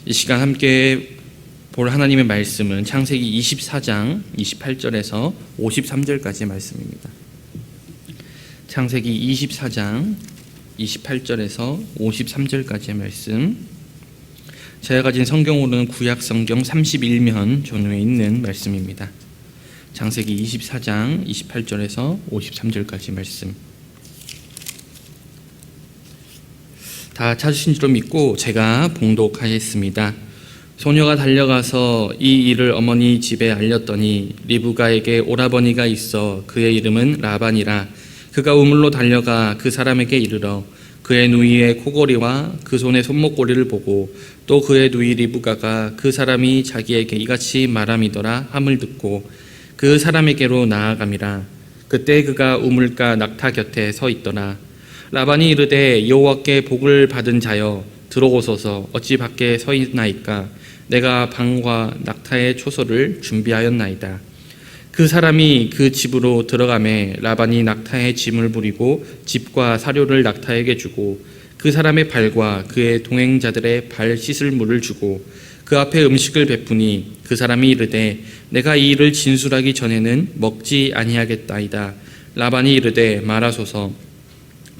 이 시간 함께 볼 하나님의 말씀은 창세기 24장 28절에서 53절까지의 말씀입니다. 창세기 24장 28절에서 53절까지의 말씀. 제가 가진 성경으로는 구약 성경 31면 전후에 있는 말씀입니다. 창세기 24장 28절에서 53절까지 말씀. 다 찾으신 줄 믿고 제가 봉독하겠습니다. 소녀가 달려가서 이 일을 어머니 집에 알렸더니 리브가에게 오라버니가 있어 그의 이름은 라반이라. 그가 우물로 달려가 그 사람에게 이르러 그의 누이의 코골이와 그 손의 손목고리를 보고 또 그의 누이 리브가가 그 사람이 자기에게 이같이 말함이더라 함을 듣고 그 사람에게로 나아감이라. 그때 그가 우물가 낙타 곁에 서 있더라. 라반이 이르되 여호와께 복을 받은 자여 들어오소서. 어찌 밖에 서 있나이까. 내가 방과 낙타의 초소를 준비하였나이다. 그 사람이 그 집으로 들어가매 라반이 낙타의 짐을 부리고 집과 사료를 낙타에게 주고 그 사람의 발과 그의 동행자들의 발 씻을 물을 주고 그 앞에 음식을 베푸니 그 사람이 이르되 내가 이 일을 진술하기 전에는 먹지 아니하겠다이다. 라반이 이르되 말하소서.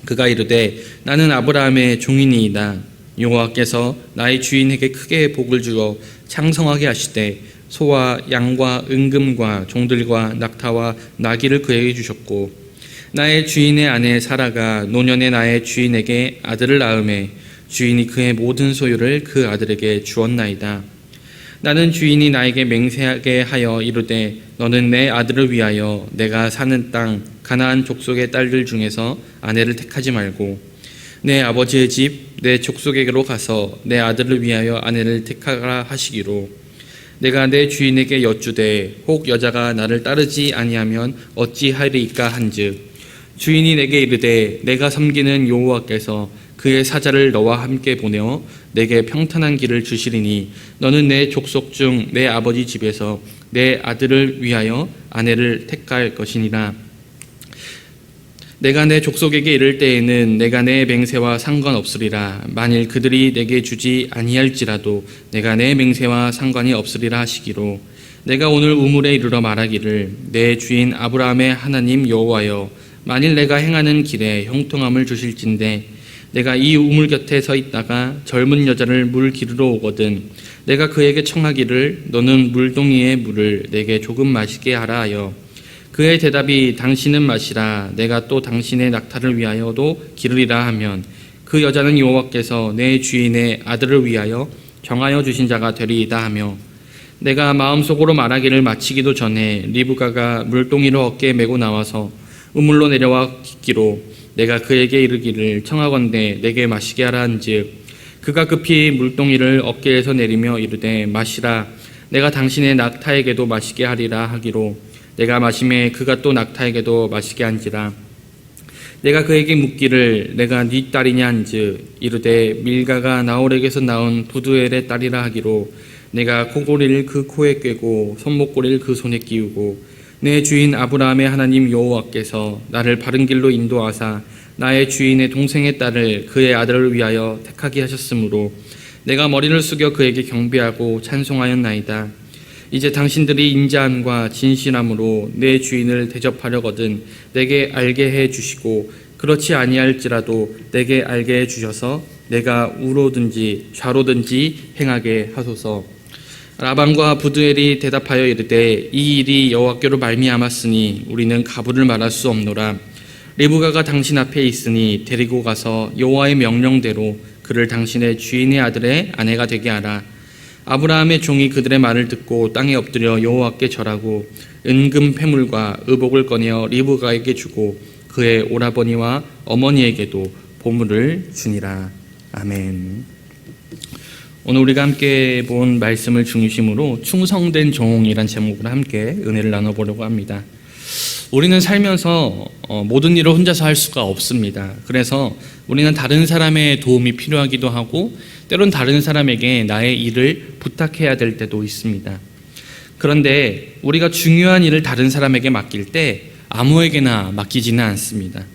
그가 이르되 나는 아브라함의 종이니이다. 여호와께서 나의 주인에게 크게 복을 주어 창성하게 하시되 소와 양과 은금과 종들과 낙타와 나귀를 그에게 주셨고 나의 주인의 아내 사라가 노년에 나의 주인에게 아들을 낳음에 주인이 그의 모든 소유를 그 아들에게 주었나이다. 나는 주인이 나에게 맹세하게 하여 이르되 너는 내 아들을 위하여 내가 사는 땅 가나안 족속의 딸들 중에서 아내를 택하지 말고 내 아버지의 집 내 족속에게로 가서 내 아들을 위하여 아내를 택하라 하시기로 내가 내 주인에게 여쭈되 혹 여자가 나를 따르지 아니하면 어찌하리이까 한즉 주인이 내게 이르되 내가 섬기는 여호와께서 그의 사자를 너와 함께 보내어 내게 평탄한 길을 주시리니 너는 내 족속 중 내 아버지 집에서 내 아들을 위하여 아내를 택할 것이니라. 내가 내 족속에게 이를 때에는 내가 내 맹세와 상관없으리라. 만일 그들이 내게 주지 아니할지라도 내가 내 맹세와 상관이 없으리라 하시기로 내가 오늘 우물에 이르러 말하기를 내 주인 아브라함의 하나님 여호와여 만일 내가 행하는 길에 형통함을 주실진대 내가 이 우물 곁에 서 있다가 젊은 여자를 물 기르러 오거든 내가 그에게 청하기를 너는 물동이의 물을 내게 조금 마시게 하라 하여 그의 대답이 당신은 마시라 내가 또 당신의 낙타를 위하여도 기르리라 하면 그 여자는 여호와께서 내 주인의 아들을 위하여 정하여 주신 자가 되리이다 하며 내가 마음속으로 말하기를 마치기도 전에 리브가가 물동이를 어깨에 메고 나와서 우물로 내려와 깃기로 내가 그에게 이르기를 청하건대 내게 마시게 하라 한즉 그가 급히 물동이를 어깨에서 내리며 이르되 마시라 내가 당신의 낙타에게도 마시게 하리라 하기로 내가 마시매 그가 또 낙타에게도 마시게 한지라. 내가 그에게 묻기를 내가 네 딸이냐 한즉 이르되 밀가가 나홀에게서 낳은 부두엘의 딸이라 하기로 내가 코골이를 그 코에 꿰고 손목고리를 그 손에 끼우고 내 주인 아브라함의 하나님 여호와께서 나를 바른 길로 인도하사 나의 주인의 동생의 딸을 그의 아들을 위하여 택하게 하셨으므로 내가 머리를 숙여 그에게 경배하고 찬송하였나이다. 이제 당신들이 인자함과 진실함으로 내 주인을 대접하려거든 내게 알게 해 주시고 그렇지 아니할지라도 내게 알게 해 주셔서 내가 우로든지 좌로든지 행하게 하소서. 라반과 부두엘이 대답하여 이르되 이 일이 여호와께로 말미암았으니 우리는 가부를 말할 수 없노라. 리브가가 당신 앞에 있으니 데리고 가서 여호와의 명령대로 그를 당신의 주인의 아들의 아내가 되게 하라. 아브라함의 종이 그들의 말을 듣고 땅에 엎드려 여호와께 절하고 은금 패물과 의복을 꺼내어 리브가에게 주고 그의 오라버니와 어머니에게도 보물을 주니라. 아멘. 오늘 우리가 함께 본 말씀을 중심으로 충성된 종이란 제목으로 함께 은혜를 나눠보려고 합니다. 우리는 살면서 모든 일을 혼자서 할 수가 없습니다. 그래서 우리는 다른 사람의 도움이 필요하기도 하고 때론 다른 사람에게 나의 일을 부탁해야 될 때도 있습니다. 그런데 우리가 중요한 일을 다른 사람에게 맡길 때 아무에게나 맡기지는 않습니다.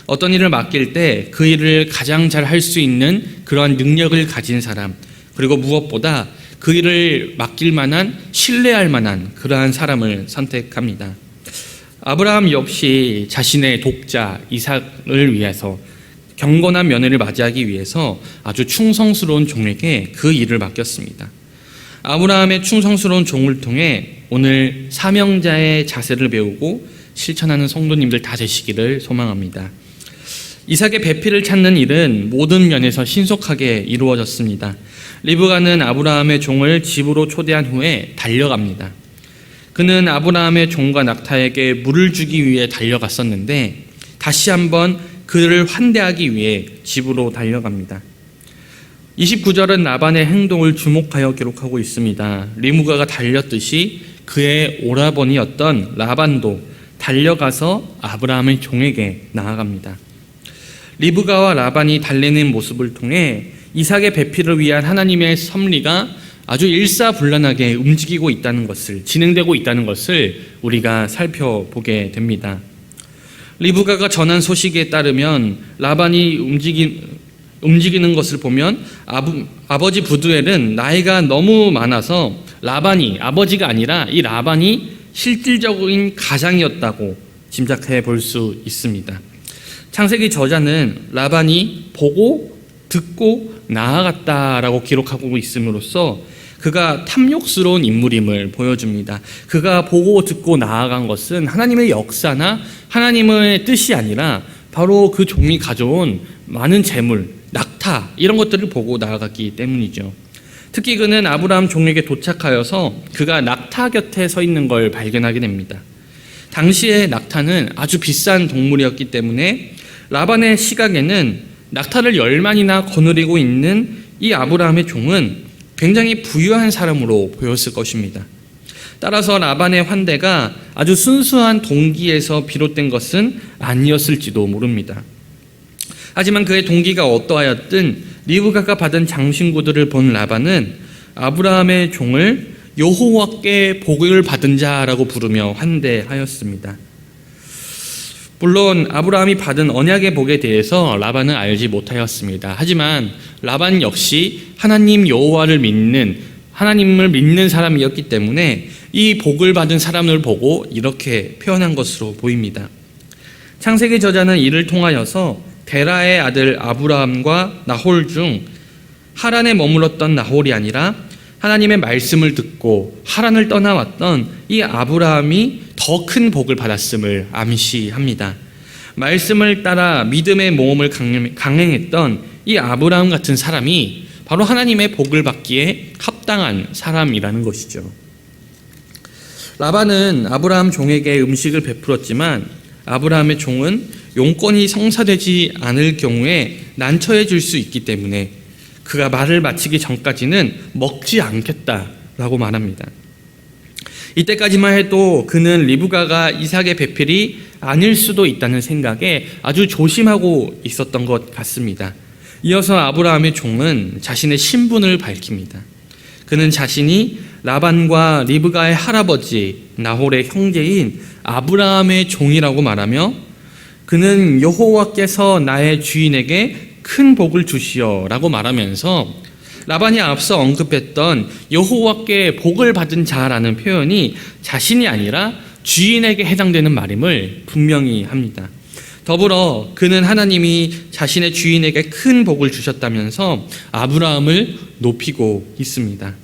어떤 일을 맡길 때 그 일을 가장 잘 할 수 있는 그러한 능력을 가진 사람, 그리고 무엇보다 그 일을 맡길 만한, 신뢰할 만한 그러한 사람을 선택합니다. 아브라함 역시 자신의 독자 이삭을 위해서, 경건한 며느리를 맞이하기 위해서 아주 충성스러운 종에게 그 일을 맡겼습니다. 아브라함의 충성스러운 종을 통해 오늘 사명자의 자세를 배우고 실천하는 성도님들 다 되시기를 소망합니다. 이삭의 배필을 찾는 일은 모든 면에서 신속하게 이루어졌습니다. 리브가는 아브라함의 종을 집으로 초대한 후에 달려갑니다. 그는 아브라함의 종과 낙타에게 물을 주기 위해 달려갔었는데 다시 한번 그를 환대하기 위해 집으로 달려갑니다. 29절은 라반의 행동을 주목하여 기록하고 있습니다. 리브가가 달렸듯이 그의 오라버니였던 라반도 달려가서 아브라함의 종에게 나아갑니다. 리브가와 라반이 달리는 모습을 통해 이삭의 배필을 위한 하나님의 섭리가 아주 일사불란하게 움직이고 있다는 것을, 진행되고 있다는 것을 우리가 살펴보게 됩니다. 리브가가 전한 소식에 따르면 라반이 움직이는 것을 보면 아버지 부두엘은 나이가 너무 많아서 라반이, 아버지가 아니라 이 라반이 실질적인 가장이었다고 짐작해 볼 수 있습니다. 창세기 저자는 라반이 보고 듣고 나아갔다라고 기록하고 있음으로써 그가 탐욕스러운 인물임을 보여줍니다. 그가 보고 듣고 나아간 것은 하나님의 역사나 하나님의 뜻이 아니라 바로 그 종이 가져온 많은 재물, 낙타 이런 것들을 보고 나아갔기 때문이죠. 특히 그는 아브라함 종에게 도착하여서 그가 낙타 곁에 서 있는 걸 발견하게 됩니다. 당시에 낙타는 아주 비싼 동물이었기 때문에 라반의 시각에는 낙타를 10마리나 거느리고 있는 이 아브라함의 종은 굉장히 부유한 사람으로 보였을 것입니다. 따라서 라반의 환대가 아주 순수한 동기에서 비롯된 것은 아니었을지도 모릅니다. 하지만 그의 동기가 어떠하였든 리브가가 받은 장신구들을 본 라반은 아브라함의 종을 여호와께 복을 받은 자라고 부르며 환대하였습니다. 물론 아브라함이 받은 언약의 복에 대해서 라반은 알지 못하였습니다. 하지만 라반 역시 하나님 여호와를 믿는, 하나님을 믿는 사람이었기 때문에 이 복을 받은 사람을 보고 이렇게 표현한 것으로 보입니다. 창세기 저자는 이를 통하여서 데라의 아들 아브라함과 나홀 중 하란에 머물렀던 나홀이 아니라 하나님의 말씀을 듣고 하란을 떠나왔던 이 아브라함이 더 큰 복을 받았음을 암시합니다. 말씀을 따라 믿음의 모험을 강행했던 이 아브라함 같은 사람이 바로 하나님의 복을 받기에 합당한 사람이라는 것이죠. 라반은 아브라함 종에게 음식을 베풀었지만 아브라함의 종은 용건이 성사되지 않을 경우에 난처해질 수 있기 때문에 그가 말을 마치기 전까지는 먹지 않겠다라고 말합니다. 이때까지만 해도 그는 리브가가 이삭의 배필이 아닐 수도 있다는 생각에 아주 조심하고 있었던 것 같습니다. 이어서 아브라함의 종은 자신의 신분을 밝힙니다. 그는 자신이 라반과 리브가의 할아버지 나홀의 형제인 아브라함의 종이라고 말하며 그는 여호와께서 나의 주인에게 큰 복을 주시어라고 말하면서 라반이 앞서 언급했던 여호와께 복을 받은 자라는 표현이 자신이 아니라 주인에게 해당되는 말임을 분명히 합니다. 더불어 그는 하나님이 자신의 주인에게 큰 복을 주셨다면서 아브라함을 높이고 있습니다.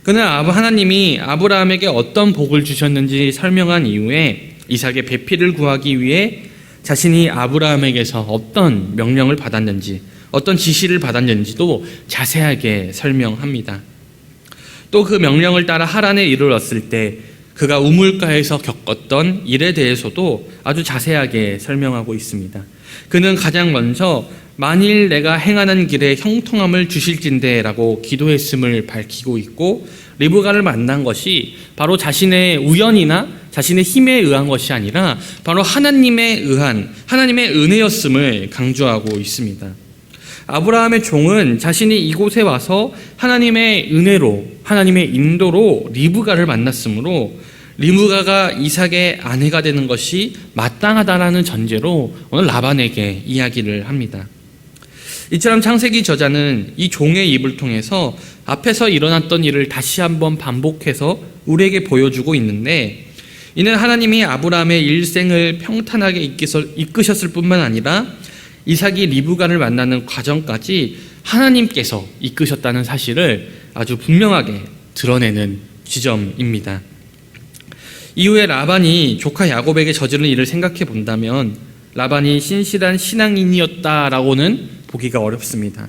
그는 하나님이 아브라함에게 어떤 복을 주셨는지 설명한 이후에 이삭의 배필을 구하기 위해 자신이 아브라함에게서 어떤 명령을 받았는지, 어떤 지시를 받았는지도 자세하게 설명합니다. 또 그 명령을 따라 하란에 이르렀을 때 그가 우물가에서 겪었던 일에 대해서도 아주 자세하게 설명하고 있습니다. 그는 가장 먼저 만일 내가 행하는 길에 형통함을 주실진대라고 기도했음을 밝히고 있고, 리브가를 만난 것이 바로 자신의 우연이나 자신의 힘에 의한 것이 아니라 바로 하나님에 의한, 하나님의 은혜였음을 강조하고 있습니다. 아브라함의 종은 자신이 이곳에 와서 하나님의 은혜로, 하나님의 인도로 리브가를 만났으므로 리브가가 이삭의 아내가 되는 것이 마땅하다라는 전제로 오늘 라반에게 이야기를 합니다. 이처럼 창세기 저자는 이 종의 입을 통해서 앞에서 일어났던 일을 다시 한번 반복해서 우리에게 보여주고 있는데, 이는 하나님이 아브라함의 일생을 평탄하게 이끄셨을 뿐만 아니라 이삭이 리브가를 만나는 과정까지 하나님께서 이끄셨다는 사실을 아주 분명하게 드러내는 지점입니다. 이후에 라반이 조카 야곱에게 저지른 일을 생각해 본다면 라반이 신실한 신앙인이었다라고는 보기가 어렵습니다.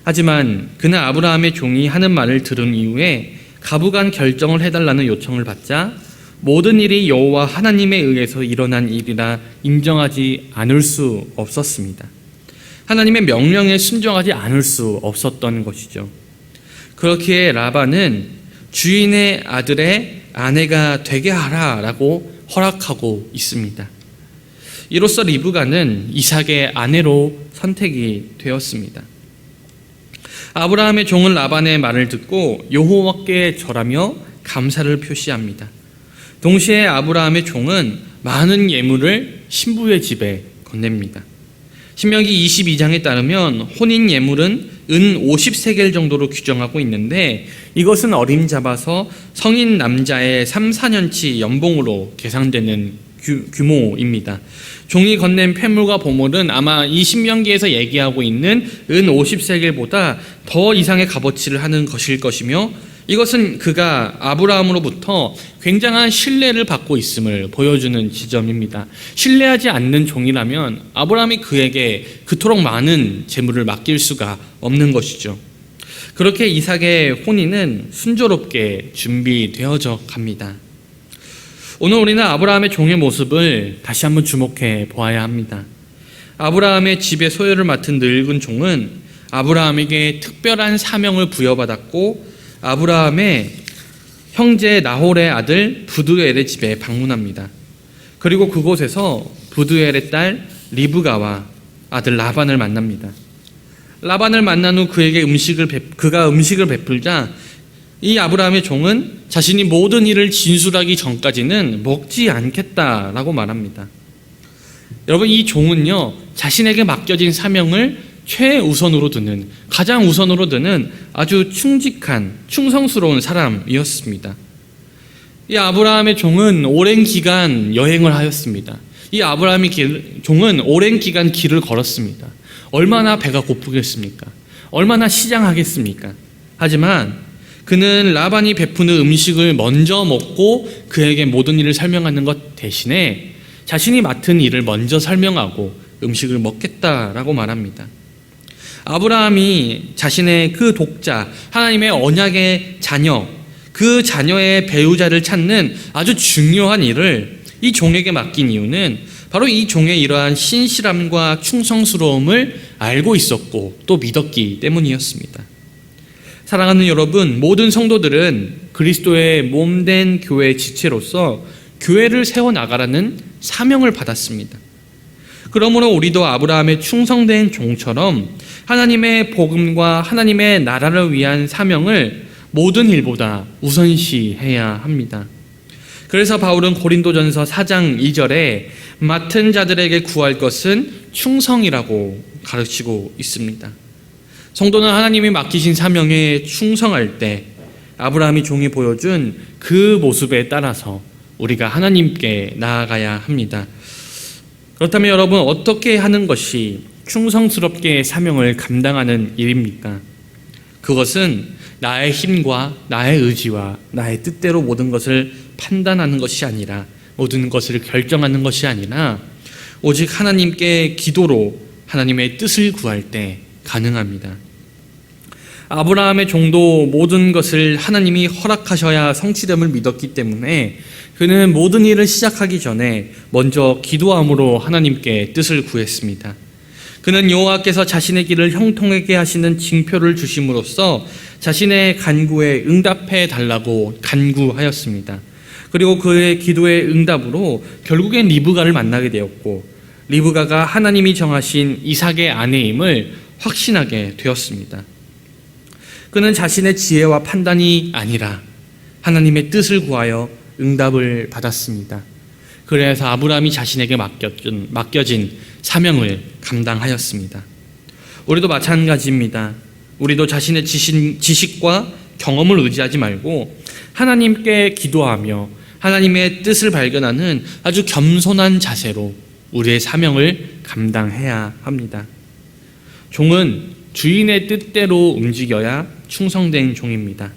하지만 그는 아브라함의 종이 하는 말을 들은 이후에 가부간 결정을 해달라는 요청을 받자 모든 일이 여호와 하나님에 의해서 일어난 일이라 인정하지 않을 수 없었습니다. 하나님의 명령에 순종하지 않을 수 없었던 것이죠. 그렇기에 라반은 주인의 아들의 아내가 되게 하라라고 허락하고 있습니다. 이로써 리브가는 이삭의 아내로 선택이 되었습니다. 아브라함의 종은 라반의 말을 듣고 여호와께 절하며 감사를 표시합니다. 동시에 아브라함의 종은 많은 예물을 신부의 집에 건넵니다. 신명기 22장에 따르면 혼인 예물은 은 50세겔 정도로 규정하고 있는데, 이것은 어림잡아서 성인 남자의 3, 4년치 연봉으로 계산되는 규모입니다. 종이 건넨 폐물과 보물은 아마 이 신명기에서 얘기하고 있는 은 50세겔보다 더 이상의 값어치를 하는 것일 것이며, 이것은 그가 아브라함으로부터 굉장한 신뢰를 받고 있음을 보여주는 지점입니다. 신뢰하지 않는 종이라면 아브라함이 그에게 그토록 많은 재물을 맡길 수가 없는 것이죠. 그렇게 이삭의 혼인은 순조롭게 준비되어져 갑니다. 오늘 우리는 아브라함의 종의 모습을 다시 한번 주목해 보아야 합니다. 아브라함의 집의 소유를 맡은 늙은 종은 아브라함에게 특별한 사명을 부여받았고, 아브라함의 형제 나홀의 아들 부두엘의 집에 방문합니다. 그리고 그곳에서 부두엘의 딸 리브가와 아들 라반을 만납니다. 라반을 만난 후 그가 음식을 베풀자 이 아브라함의 종은 자신이 모든 일을 진술하기 전까지는 먹지 않겠다라고 말합니다. 여러분, 이 종은요, 자신에게 맡겨진 사명을 최우선으로 두는, 가장 우선으로 두는 아주 충직한, 충성스러운 사람이었습니다. 이 아브라함의 종은 오랜 기간 여행을 하였습니다. 이 아브라함의 종은 오랜 기간 길을 걸었습니다. 얼마나 배가 고프겠습니까? 얼마나 시장하겠습니까? 하지만 그는 라반이 베푸는 음식을 먼저 먹고 그에게 모든 일을 설명하는 것 대신에 자신이 맡은 일을 먼저 설명하고 음식을 먹겠다라고 말합니다. 아브라함이 자신의 그 독자, 하나님의 언약의 자녀, 그 자녀의 배우자를 찾는 아주 중요한 일을 이 종에게 맡긴 이유는 바로 이 종의 이러한 신실함과 충성스러움을 알고 있었고 또 믿었기 때문이었습니다. 사랑하는 여러분, 모든 성도들은 그리스도의 몸된 교회의 지체로서 교회를 세워나가라는 사명을 받았습니다. 그러므로 우리도 아브라함의 충성된 종처럼 하나님의 복음과 하나님의 나라를 위한 사명을 모든 일보다 우선시해야 합니다. 그래서 바울은 고린도전서 4장 2절에 맡은 자들에게 구할 것은 충성이라고 가르치고 있습니다. 성도는 하나님이 맡기신 사명에 충성할 때 아브라함이 종이 보여준 그 모습에 따라서 우리가 하나님께 나아가야 합니다. 그렇다면 여러분, 어떻게 하는 것이 충성스럽게 사명을 감당하는 일입니까? 그것은 나의 힘과 나의 의지와 나의 뜻대로 모든 것을 판단하는 것이 아니라, 모든 것을 결정하는 것이 아니라 오직 하나님께 기도로 하나님의 뜻을 구할 때 가능합니다. 아브라함의 종도 모든 것을 하나님이 허락하셔야 성취됨을 믿었기 때문에 그는 모든 일을 시작하기 전에 먼저 기도함으로 하나님께 뜻을 구했습니다. 그는 여호와께서 자신의 길을 형통하게 하시는 징표를 주심으로써 자신의 간구에 응답해 달라고 간구하였습니다. 그리고 그의 기도의 응답으로 결국엔 리브가를 만나게 되었고, 리브가가 하나님이 정하신 이삭의 아내임을 확신하게 되었습니다. 그는 자신의 지혜와 판단이 아니라 하나님의 뜻을 구하여 응답을 받았습니다. 그래서 아브라함이 자신에게 맡겨진 사명을 감당하였습니다. 우리도 마찬가지입니다. 우리도 자신의 지식과 경험을 의지하지 말고 하나님께 기도하며 하나님의 뜻을 발견하는 아주 겸손한 자세로 우리의 사명을 감당해야 합니다. 종은 주인의 뜻대로 움직여야 충성된 종입니다.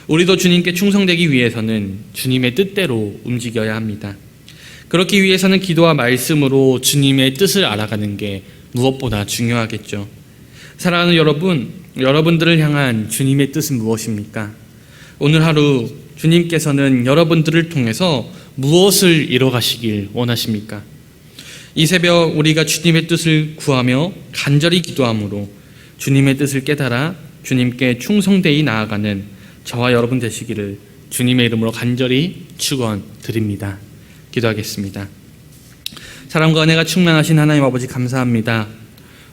우리도 주님께 충성되기 위해서는 주님의 뜻대로 움직여야 합니다. 그렇기 위해서는 기도와 말씀으로 주님의 뜻을 알아가는 게 무엇보다 중요하겠죠. 사랑하는 여러분, 여러분들을 향한 주님의 뜻은 무엇입니까? 오늘 하루 주님께서는 여러분들을 통해서 무엇을 이뤄가시길 원하십니까? 이 새벽 우리가 주님의 뜻을 구하며 간절히 기도함으로 주님의 뜻을 깨달아 주님께 충성되이 나아가는 저와 여러분 되시기를 주님의 이름으로 간절히 축원드립니다. 기도하겠습니다. 사랑과 은혜가 충만하신 하나님 아버지 감사합니다.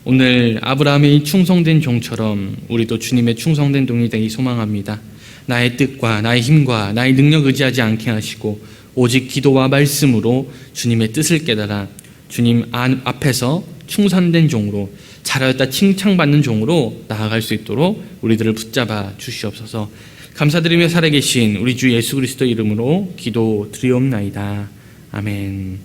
오늘 아브라함의 충성된 종처럼 우리도 주님의 충성된 종이 되기 소망합니다. 나의 뜻과 나의 힘과 나의 능력 의지하지 않게 하시고 오직 기도와 말씀으로 주님의 뜻을 깨달아 주님 앞에서 충성된 종으로 잘하였다 칭찬받는 종으로 나아갈 수 있도록 우리들을 붙잡아 주시옵소서. 감사드리며 살아계신 우리 주 예수 그리스도 이름으로 기도드리옵나이다. 아멘.